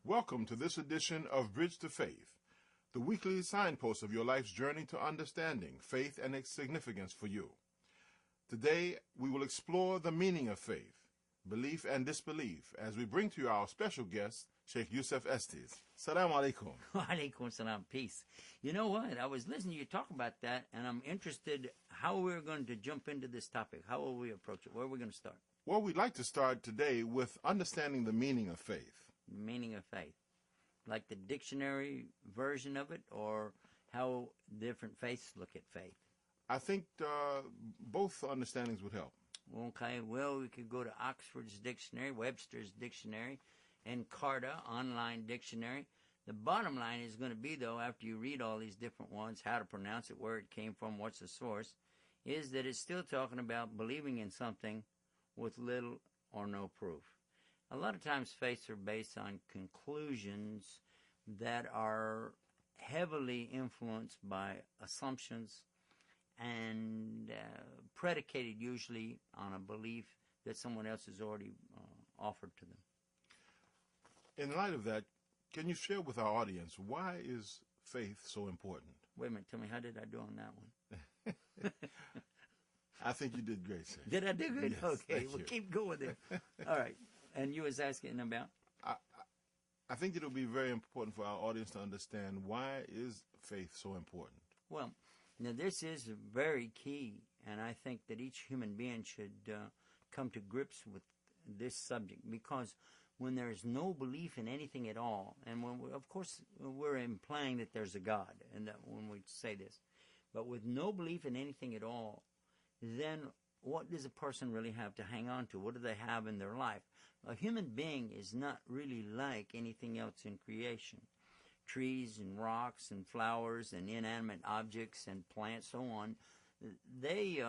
Welcome to this edition of Bridge to Faith, the weekly signpost of your life's journey to understanding faith and its significance for you. Today, we will explore the meaning of faith, belief and disbelief, as we bring to you our special guest, Sheikh Yusuf Estes. Salaam alaikum. Wa alaikum salam. Peace. You know what? I was listening to you talk about that, and I'm interested how we're going to jump into this topic. How will we approach it? Where are we going to start? Well, we'd like to start today with understanding the meaning of faith. The meaning of faith. Like the dictionary version of it, or how different faiths look at faith? I think both understandings would help. Okay, well, we could go to Oxford's dictionary, Webster's dictionary, and Carta online dictionary. The bottom line is going to be, though, after you read all these different ones, how to pronounce it, where it came from, what's the source, is that it's still talking about believing in something with little or no proof. A lot of times faiths are based on conclusions that are heavily influenced by assumptions and predicated usually on a belief that someone else has already offered to them. In light of that, can you share with our audience, why is faith so important? Wait a minute, tell me, how did I do on that one? I think you did great, sir. Did I do good? Yes, okay, we'll keep going there. All right. And you was asking about? I think it will be very important for our audience to understand, why is faith so important? Well, now this is very key, and I think that each human being should come to grips with this subject, because when there is no belief in anything at all, and when of course we're implying that there's a God, and that when we say this, but with no belief in anything at all, then what does a person really have to hang on to? What do they have in their life? A human being is not really like anything else in creation. Trees and rocks and flowers and inanimate objects and plants, so on, they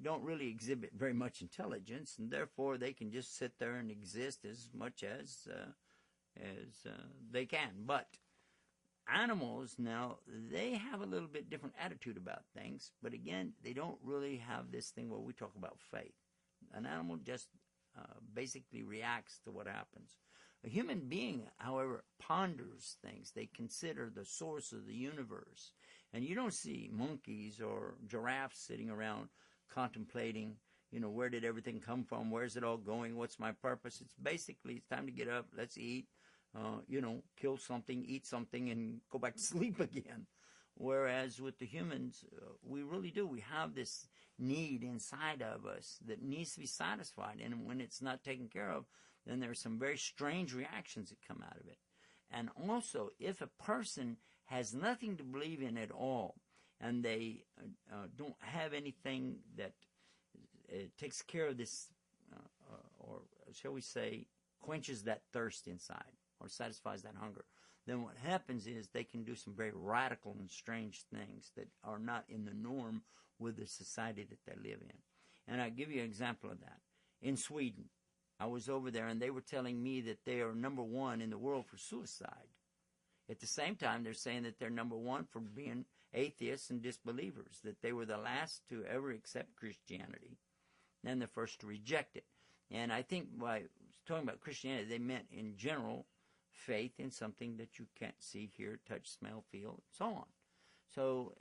don't really exhibit very much intelligence, and therefore they can just sit there and exist as much as they can. But animals, now, they have a little bit different attitude about things, but again, they don't really have this thing where we talk about faith. An animal just basically reacts to what happens. A human being, however, ponders things. They consider the source of the universe. And you don't see monkeys or giraffes sitting around contemplating, where did everything come from? Where's it all going? What's my purpose? It's basically, it's time to get up, let's eat, kill something, eat something, and go back to sleep again. Whereas with the humans, we really do. We have this need inside of us that needs to be satisfied. And when it's not taken care of, then there are some very strange reactions that come out of it. And also, if a person has nothing to believe in at all, and they don't have anything that takes care of this, or shall we say, quenches that thirst inside, or satisfies that hunger, then what happens is they can do some very radical and strange things that are not in the norm with the society that they live in. And I'll give you an example of that. In Sweden, I was over there, and they were telling me that they are number one in the world for suicide. At the same time, they're saying that they're number one for being atheists and disbelievers, that they were the last to ever accept Christianity, and the first to reject it. And I think by talking about Christianity, they meant in general faith in something that you can't see, hear, touch, smell, feel, and so on. So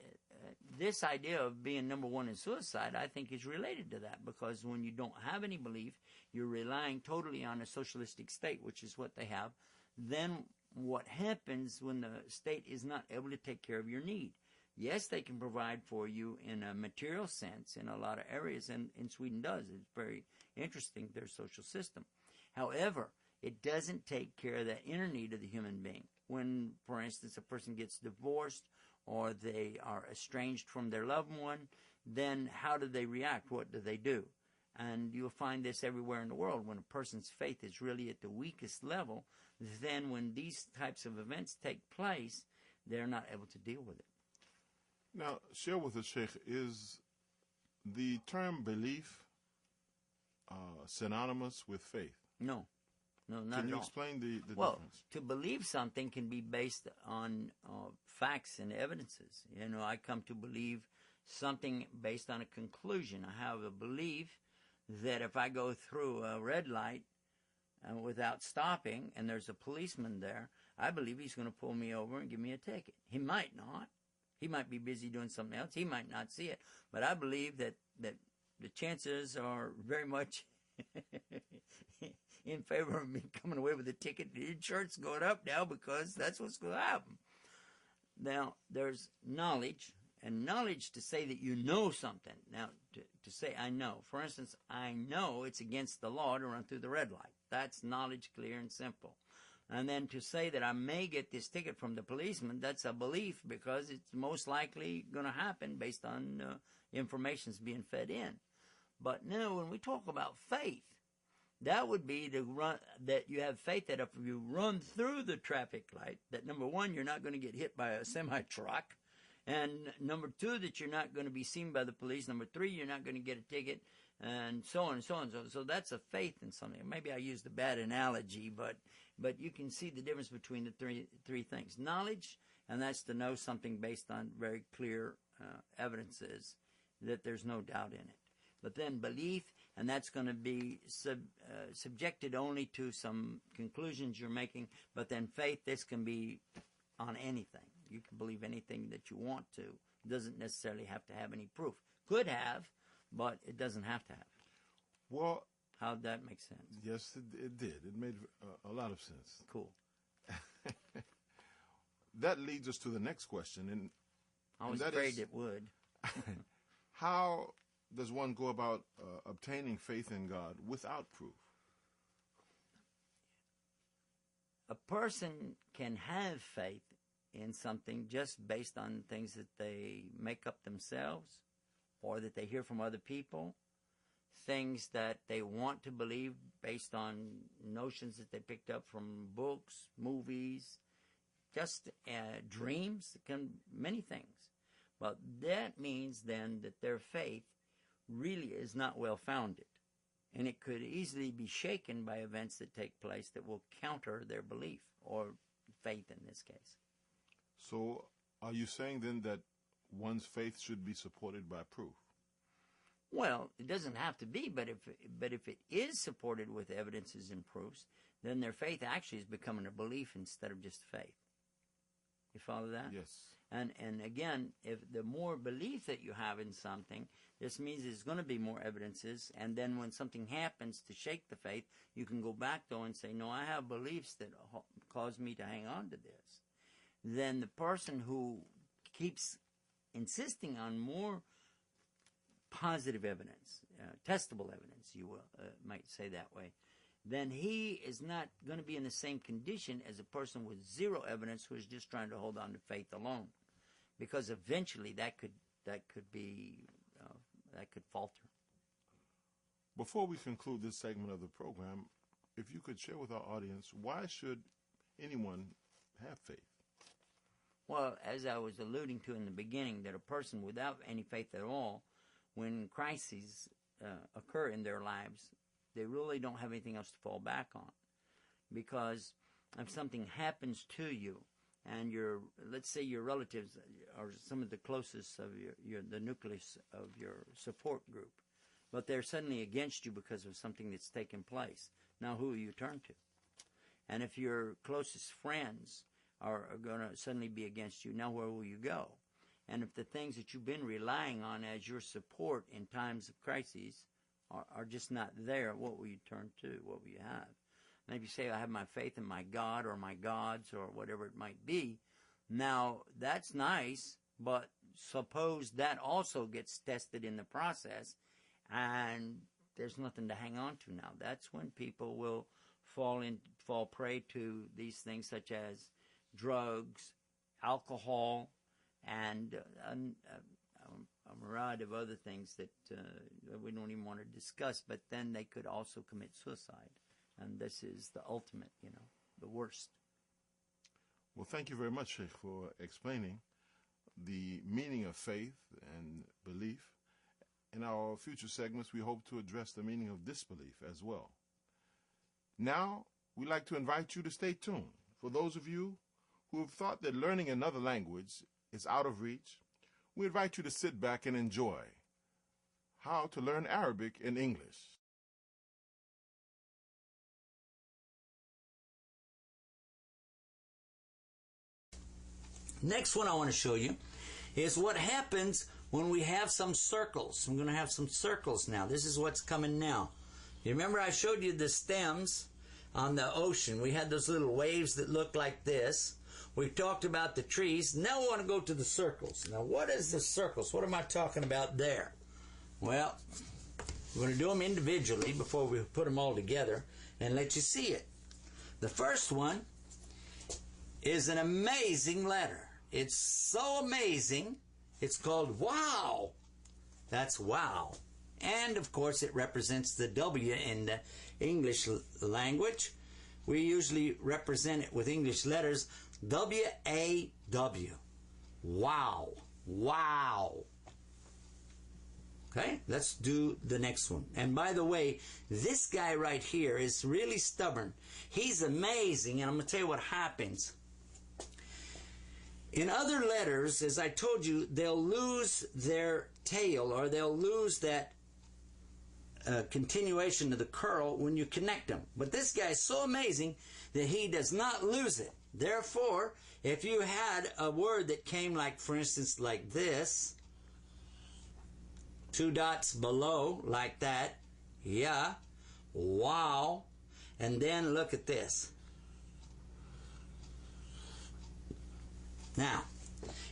this idea of being number one in suicide, I think, is related to that, because when you don't have any belief, you're relying totally on a socialistic state, which is what they have. Then what happens when the state is not able to take care of your need? Yes, they can provide for you in a material sense in a lot of areas, and Sweden does. It's very interesting, their social system. However, it doesn't take care of that inner need of the human being. When, for instance, a person gets divorced or they are estranged from their loved one, then how do they react? What do they do? And you'll find this everywhere in the world. When a person's faith is really at the weakest level, then when these types of events take place, they're not able to deal with it. Now, share with us, Sheikh, is the term belief synonymous with faith? No. No, not at all. Can you explain the difference? Well, to believe something can be based on facts and evidences. I come to believe something based on a conclusion. I have a belief that if I go through a red light, without stopping, and there's a policeman there, I believe he's going to pull me over and give me a ticket. He might not. He might be busy doing something else. He might not see it. But I believe that the chances are very much in favor of me coming away with a ticket. The insurance going up now because that's what's going to happen. Now, there's knowledge, and knowledge to say that you know something. Now, to say I know. For instance, I know it's against the law to run through the red light. That's knowledge, clear and simple. And then to say that I may get this ticket from the policeman, that's a belief because it's most likely going to happen based on information's being fed in. But now when we talk about faith, that would be that you have faith that if you run through the traffic light, that number one, you're not going to get hit by a semi-truck. And number two, that you're not going to be seen by the police. Number three, you're not going to get a ticket, and so on and so on. So that's a faith in something. Maybe I used a bad analogy, but you can see the difference between the three things. Knowledge, and that's to know something based on very clear evidences that there's no doubt in it. But then belief, and that's going to be subjected only to some conclusions you're making. But then faith, this can be on anything. You can believe anything that you want to. It doesn't necessarily have to have any proof. Could have, but it doesn't have to have. Well, how'd that make sense? Yes, it did. It made a lot of sense. Cool. That leads us to the next question. And I was afraid it would. How does one go about obtaining faith in God without proof? A person can have faith in something just based on things that they make up themselves or that they hear from other people, things that they want to believe based on notions that they picked up from books, movies, just dreams, many things. But that means then that their faith really is not well founded, and it could easily be shaken by events that take place that will counter their belief or faith in this case. So are you saying then that one's faith should be supported by proof? Well, it doesn't have to be, but if it is supported with evidences and proofs, then their faith actually is becoming a belief instead of just faith. You follow that? Yes. And again, if the more belief that you have in something, this means there's going to be more evidences, and then when something happens to shake the faith, you can go back though and say, no, I have beliefs that cause me to hang on to this. Then the person who keeps insisting on more positive evidence, testable evidence, you will might say that way, then he is not going to be in the same condition as a person with zero evidence who is just trying to hold on to faith alone, because eventually that could falter. Before we conclude this segment of the program, if you could share with our audience, why should anyone have faith? Well, as I was alluding to in the beginning, that a person without any faith at all, when crises occur in their lives, they really don't have anything else to fall back on. Because if something happens to you, and let's say your relatives are some of the closest of the nucleus of your support group, but they're suddenly against you because of something that's taken place. Now who will you turn to? And if your closest friends are going to suddenly be against you, now where will you go? And if the things that you've been relying on as your support in times of crises are just not there, what will you turn to? What will you have? And if you say, I have my faith in my God or my gods or whatever it might be, now that's nice, but suppose that also gets tested in the process and there's nothing to hang on to now. That's when people will fall prey to these things such as drugs, alcohol, and a variety of other things that we don't even want to discuss, but then they could also commit suicide. And this is the ultimate, the worst. Well, thank you very much, Sheikh, for explaining the meaning of faith and belief. In our future segments, we hope to address the meaning of disbelief as well. Now, we'd like to invite you to stay tuned. For those of you who have thought that learning another language is out of reach, we invite you to sit back and enjoy how to learn Arabic in English. Next one I want to show you is what happens when we have some circles. I'm going to have some circles now. This is what's coming now. You remember I showed you the stems on the ocean. We had those little waves that looked like this. We talked about the trees. Now we want to go to the circles. Now what is the circles? What am I talking about there? Well, we're going to do them individually before we put them all together and let you see it. The first one is an amazing letter. It's so amazing, it's called wow. That's wow. And of course it represents the W in the English language. We usually represent it with English letters, W-A-W. Wow. Wow. Okay, let's do the next one. And by the way, this guy right here is really stubborn. He's amazing, and I'm going to tell you what happens. In other letters, as I told you, they'll lose their tail, or they'll lose that continuation of the curl when you connect them. But this guy is so amazing that he does not lose it. Therefore, if you had a word that came like, for instance, like this, 2 dots below, like that, yeah, wow, and then look at this. Now,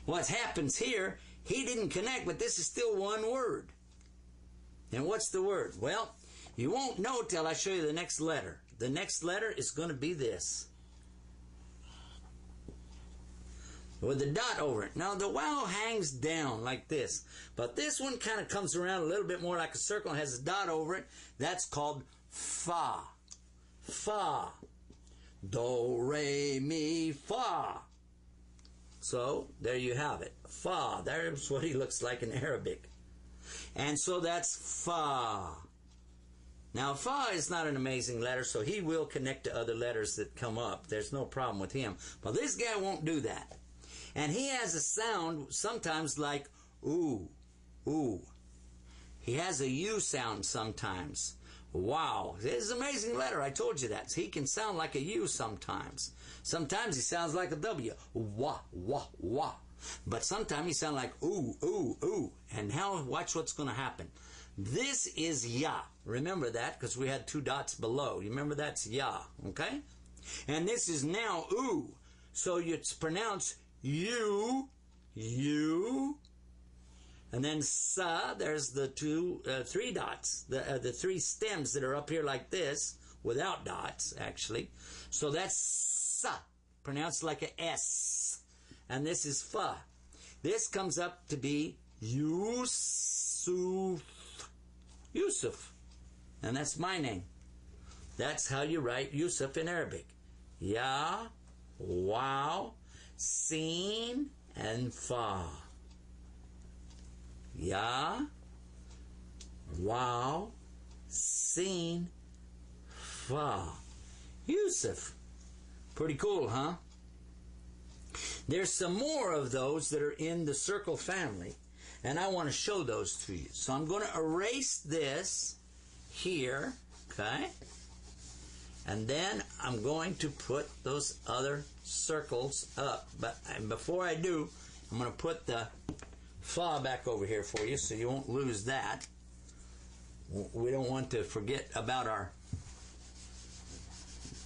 what happens here, he didn't connect, but this is still one word. And what's the word? Well, you won't know till I show you the next letter. The next letter is going to be this, with a dot over it. Now, the wow hangs down like this, but this one kind of comes around a little bit more like a circle and has a dot over it. That's called fa. Fa. Do, re, mi, fa. So, there you have it. Fa. There's what he looks like in Arabic. And so that's fa. Now, fa is not an amazing letter, so he will connect to other letters that come up. There's no problem with him. But this guy won't do that. And he has a sound sometimes like ooh, ooh. He has a U sound sometimes. Wow. It's an amazing letter. I told you that. He can sound like a U sometimes. Sometimes he sounds like a W. Wah, wah, wah. But sometimes he sounds like ooh, ooh, ooh. And now watch what's going to happen. This is ya. Remember that because we had 2 dots below. You remember that's ya. Okay? And this is now ooh. So it's pronounced you, you. And then sa, there's the 3 dots. The 3 stems that are up here like this, without dots, actually. So that's sa, pronounced like a S. And this is fa. This comes up to be Yusuf. Yusuf. And that's my name. That's how you write Yusuf in Arabic. Ya, wow, sin, and fa. Ya, wow, sin, fa. Yusuf. Pretty cool, huh? There's some more of those that are in the circle family, and I want to show those to you. So I'm going to erase this here, okay? And then I'm going to put those other circles up. But before I do, I'm going to put the fa back over here for you so you won't lose that. We don't want to forget about our...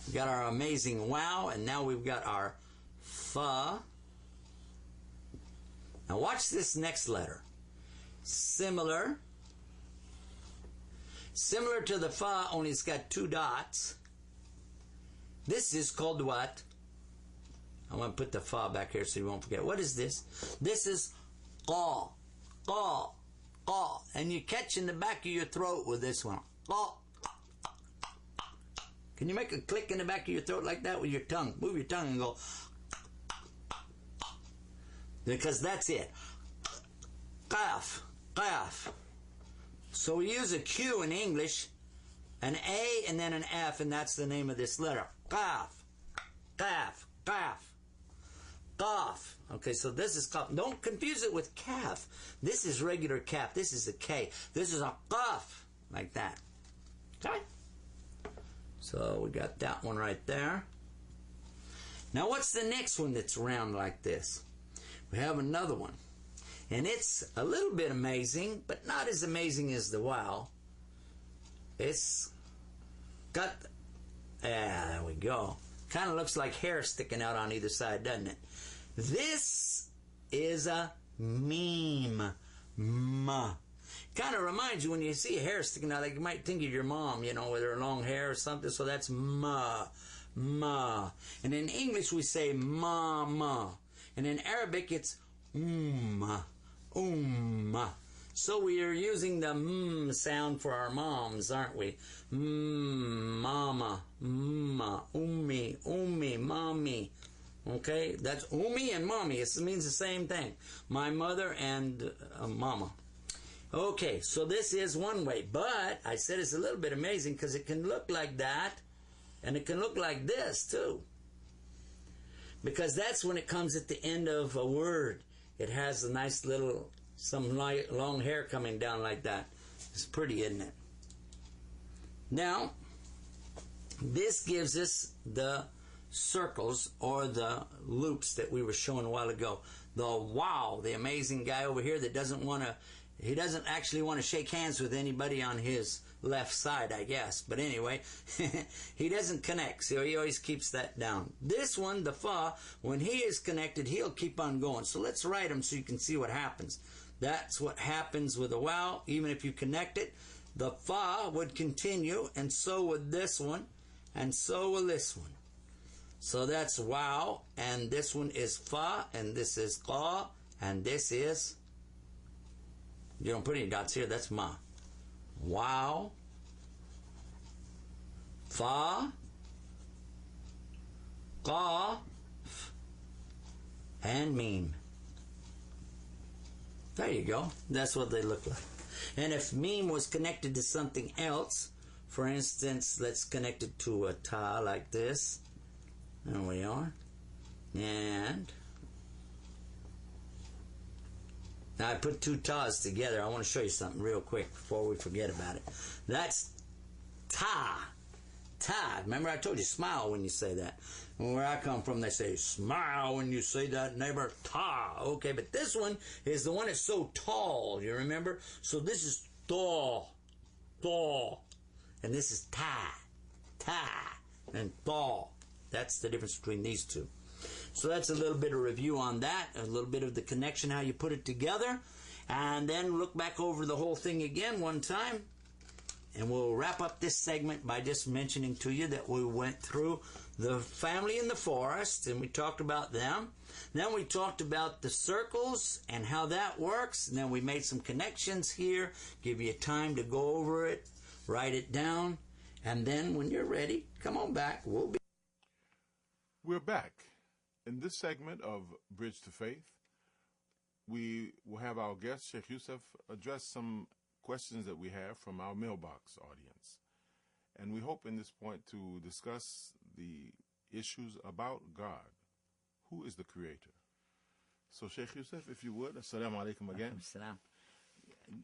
We got our amazing wow, and now we've got our fa. Now watch this next letter. Similar to the fa, only it's got 2 dots. This is called what? I want to put the fa back here so you won't forget. What is this? This is qa, qa, qa. And you catch in the back of your throat with this one. Qa. Can you make a click in the back of your throat like that with your tongue? Move your tongue and go. Because that's it. Qaf, qaf. So we use a Q in English, an A and then an F, and that's the name of this letter. Qaf, qaf, qaf, qaf. Okay, so this is qaf. Don't confuse it with calf. This is regular calf. This is a K. This is a qaf, like that. Okay? So we got that one right there. Now what's the next one that's round like this? we have another one. And it's a little bit amazing, but not as amazing as the wow. It's got, there we go. Kind of looks like hair sticking out on either side, doesn't it? This is a meme. Kind of reminds you when you see hair sticking out, like you might think of your mom, you know, with her long hair or something. So that's ma. And in English we say mama. And in Arabic it's umma. So we are using the sound for our moms, aren't we? Mama, ummi, mommy. Okay, that's ummi and mommy. It means the same thing. My mother and mama. Okay, so this is one way, but I said it's a little bit amazing because it can look like that, and it can look like this too. Because that's when it comes at the end of a word. It has a nice little, some long hair coming down like that. It's pretty, isn't it? Now, this gives us the circles or the loops that we were showing a while ago. The wow, the amazing guy over here that doesn't want to, he doesn't actually want to shake hands with anybody on his left side, I guess. But anyway, he doesn't connect, so he always keeps that down. This one, the fa, when he is connected, he'll keep on going. So let's write them so you can see what happens. That's what happens with a wow. Even if you connect it, the fa would continue, and so would this one, and so will this one. So that's wow, and this one is fa, and this is qa, and this is, you don't put any dots here, that's ma. Wow, fa, qa, and meme. There you go. That's what they look like. And if meme was connected to something else, for instance, let's connect it to a ta like this. There we are. And now I put two tas together. I want to show you something real quick before we forget about it. That's ta. Ta. Remember I told you smile when you say that. And where I come from, they say smile when you say that, neighbor. Ta. Okay, but this one is the one that's so tall. You remember? So this is tall. Tall. And this is ta. Ta. And tall. That's the difference between these two. So that's a little bit of review on that, a little bit of the connection, how you put it together, and then look back over the whole thing again one time. And we'll wrap up this segment by just mentioning to you that we went through the family in the forest, and we talked about them. Then we talked about the circles and how that works, and then we made some connections here, give you time to go over it, write it down, and then when you're ready, come on back. We're back. In this segment of Bridge to Faith, we will have our guest, Sheikh Yusuf, address some questions that we have from our mailbox audience. And we hope in this point to discuss the issues about God. Who is the Creator? So, Sheikh Yusuf, if you would, Assalamu alaikum again. Assalam.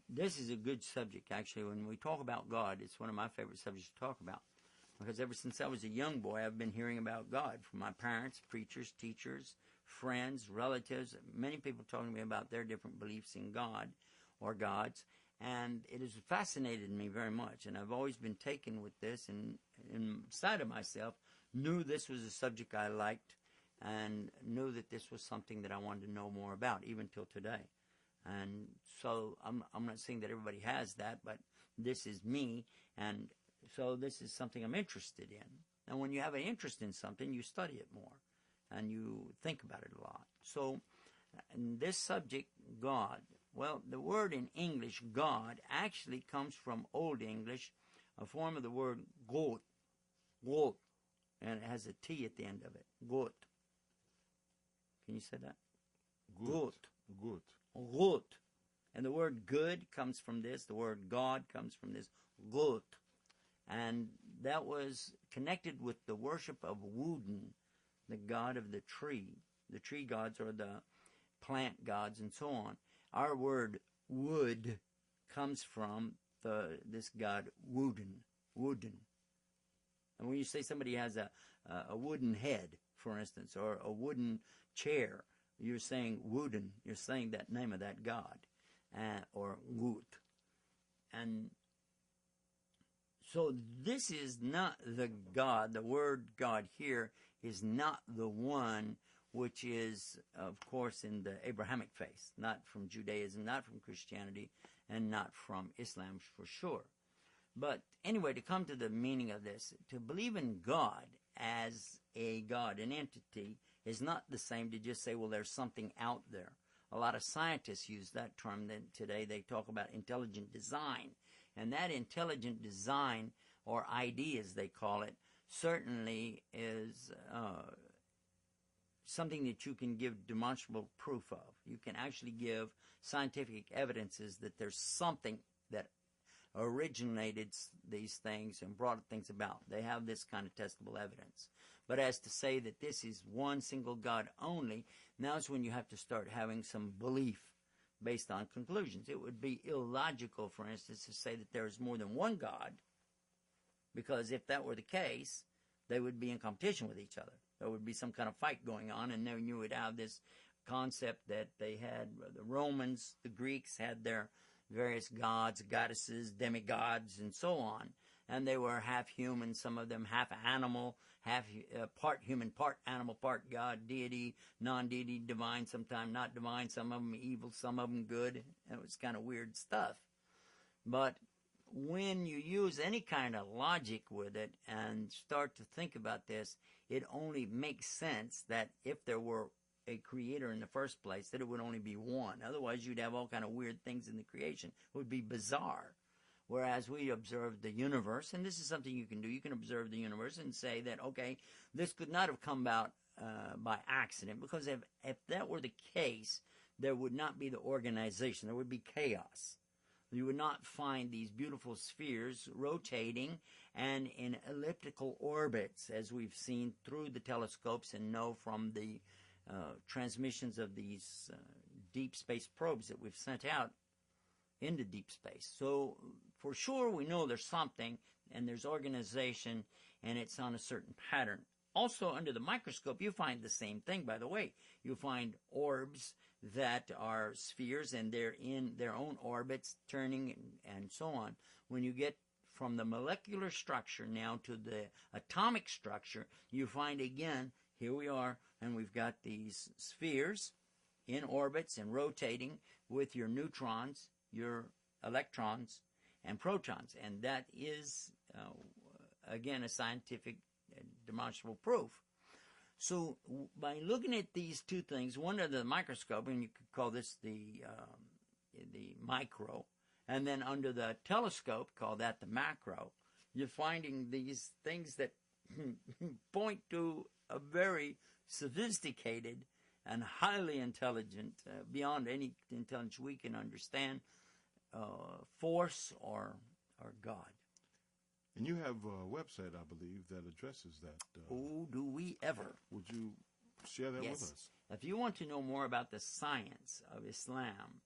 This is a good subject, actually. When we talk about God, it's one of my favorite subjects to talk about. Because ever since I was a young boy, I've been hearing about God from my parents, preachers, teachers, friends, relatives. Many people talking to me about their different beliefs in God or gods. And it has fascinated me very much. And I've always been taken with this, and inside of myself knew this was a subject I liked and knew that this was something that I wanted to know more about, even till today. And so I'm not saying that everybody has that, but this is me, and so this is something I'm interested in. And when you have an interest in something, you study it more, and you think about it a lot. So in this subject, God, well, the word in English, God, actually comes from Old English, a form of the word got, and it has a T at the end of it, got. Can you say that? Good. And the word good comes from this. The word God comes from this, gut. And that was connected with the worship of Woden, the god of the tree. The tree gods or the plant gods and so on. Our word wood comes from this god Woden. And when you say somebody has a wooden head, for instance, or a wooden chair, you're saying Wooden. You're saying that name of that god, or Woot. And so this is not the God. The word God here is not the one which is, of course, in the Abrahamic faith, not from Judaism, not from Christianity, and not from Islam for sure. But anyway, to come to the meaning of this, to believe in God as a God, an entity, is not the same to just say, well, there's something out there. A lot of scientists use that term. Then today they talk about intelligent design. And that intelligent design, or ID as they call it, certainly is something that you can give demonstrable proof of. You can actually give scientific evidences that there's something that originated these things and brought things about. They have this kind of testable evidence. But as to say that this is one single God only, now is when you have to start having some belief based on conclusions. It would be illogical, for instance, to say that there is more than one God, because if that were the case, they would be in competition with each other. There would be some kind of fight going on, and then you would have this concept that they had, the Romans, the Greeks had their various gods, goddesses, demigods, and so on. And they were half human, some of them half animal, half part human, part animal, part God, deity, non-deity, divine, sometimes not divine, some of them evil, some of them good. It was kind of weird stuff. But when you use any kind of logic with it and start to think about this, it only makes sense that if there were a creator in the first place, that it would only be one. Otherwise, you'd have all kind of weird things in the creation. It would be bizarre. Whereas we observe the universe, and this is something you can do. You can observe the universe and say that, okay, this could not have come about by accident, because if that were the case, there would not be the organization. There would be chaos. You would not find these beautiful spheres rotating and in elliptical orbits, as we've seen through the telescopes and know from the transmissions of these deep space probes that we've sent out into deep space. So for sure we know there's something, and there's organization, and it's on a certain pattern. Also under the microscope you find the same thing, by the way. You find orbs that are spheres, and they're in their own orbits, turning and so on. When you get from the molecular structure now to the atomic structure, you find again, here we are, and we've got these spheres in orbits and rotating with your neutrons, your electrons, and protons. And that is, again, a scientific demonstrable proof. So by looking at these two things, one under the microscope, and you could call this the micro, and then under the telescope, call that the macro, you're finding these things that point to a very sophisticated and highly intelligent, beyond any intelligence we can understand, force or God. And you have a website, I believe, that addresses that. Oh, do we ever. Would you share that Yes. with us? If you want to know more about the science of Islam,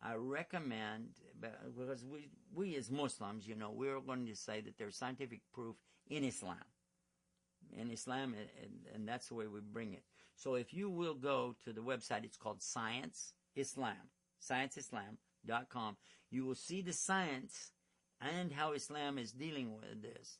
I recommend, because we as Muslims, you know, we're going to say that there's scientific proof in Islam. In Islam, and that's the way we bring it. So if you will go to the website, it's called Science Islam, ScienceIslam.com. You will see the science and how Islam is dealing with this.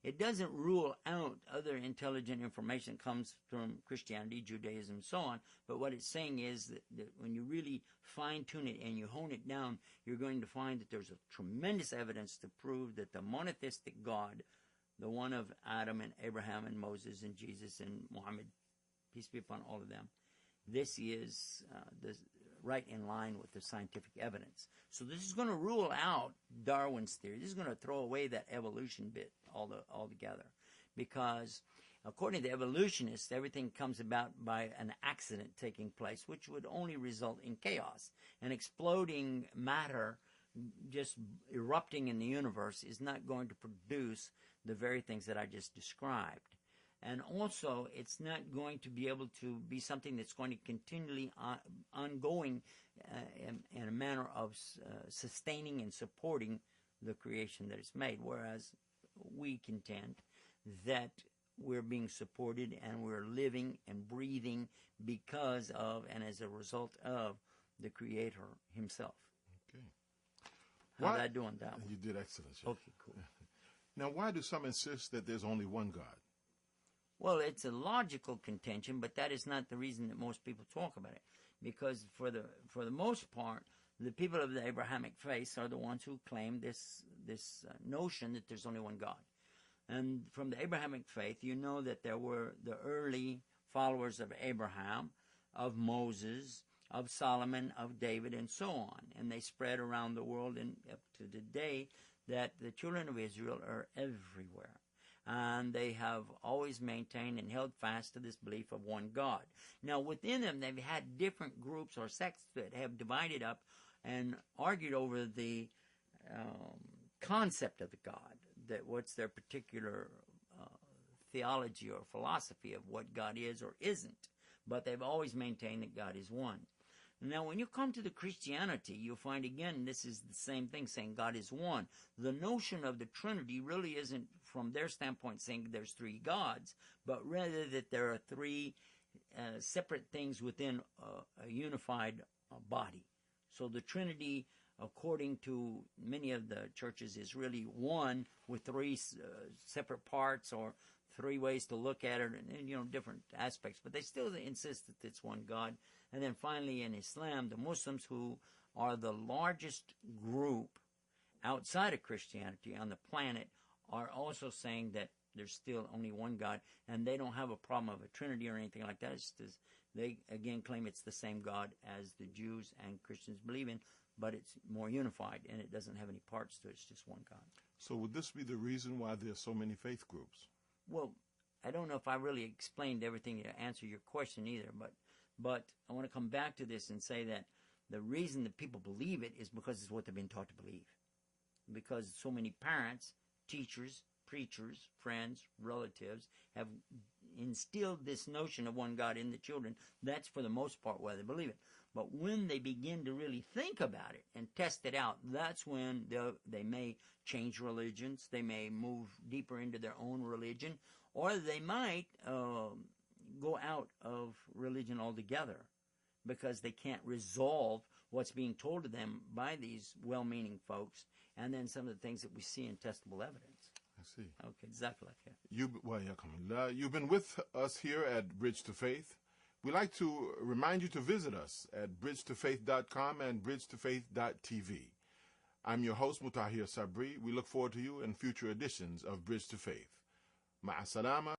It doesn't rule out other intelligent information that comes from Christianity, Judaism, and so on, but what it's saying is that when you really fine-tune it and you hone it down, you're going to find that there's a tremendous evidence to prove that the monotheistic God, the one of Adam and Abraham and Moses and Jesus and Muhammad, peace be upon all of them, this is right in line with the scientific evidence. So this is going to rule out Darwin's theory. This is going to throw away that evolution bit altogether. Because according to evolutionists, everything comes about by an accident taking place, which would only result in chaos. And exploding matter just erupting in the universe is not going to produce the very things that I just described. And also, it's not going to be able to be something that's going to continually ongoing in a manner of sustaining and supporting the creation that is made. Whereas we contend that we're being supported and we're living and breathing because of and as a result of the Creator himself. Okay. How'd I do on that one? You did excellent, Sheikh. Okay, cool. Now, why do some insist that there's only one God? Well, it's a logical contention, but that is not the reason that most people talk about it. Because for the most part, the people of the Abrahamic faith are the ones who claim this notion that there's only one God. And from the Abrahamic faith, you know that there were the early followers of Abraham, of Moses, of Solomon, of David, and so on. And they spread around the world, and up to today, that the children of Israel are everywhere. And they have always maintained and held fast to this belief of one God. Now, within them, they've had different groups or sects that have divided up and argued over the concept of the God, that what's their particular theology or philosophy of what God is or isn't. But they've always maintained that God is one. Now, when you come to the Christianity, you'll find, again, this is the same thing, saying God is one. The notion of the Trinity really isn't, from their standpoint, saying there's three gods, but rather that there are three separate things within a unified body. So the Trinity, according to many of the churches, is really one with three separate parts or three ways to look at it, and different aspects. But they still insist that it's one God. And then finally, in Islam, the Muslims, who are the largest group outside of Christianity on the planet, are also saying that there's still only one God, and they don't have a problem of a Trinity or anything like that. It's just, they again claim it's the same God as the Jews and Christians believe in, but it's more unified, and it doesn't have any parts to it. It's just one God. So would this be the reason why there's so many faith groups? Well, I don't know if I really explained everything to answer your question either, but I want to come back to this and say that the reason that people believe it is because it's what they've been taught to believe. Because so many parents, teachers, preachers, friends, relatives have instilled this notion of one God in the children. That's for the most part why they believe it. But when they begin to really think about it and test it out, that's when they may change religions, they may move deeper into their own religion, or they might go out of religion altogether because they can't resolve what's being told to them by these well-meaning folks, and then some of the things that we see in testable evidence. I see. Okay, exactly. You've been with us here at Bridge to Faith. We'd like to remind you to visit us at bridgetofaith.com and bridgetofaith.tv. I'm your host, Mutahir Sabri. We look forward to you in future editions of Bridge to Faith. Ma'asalama.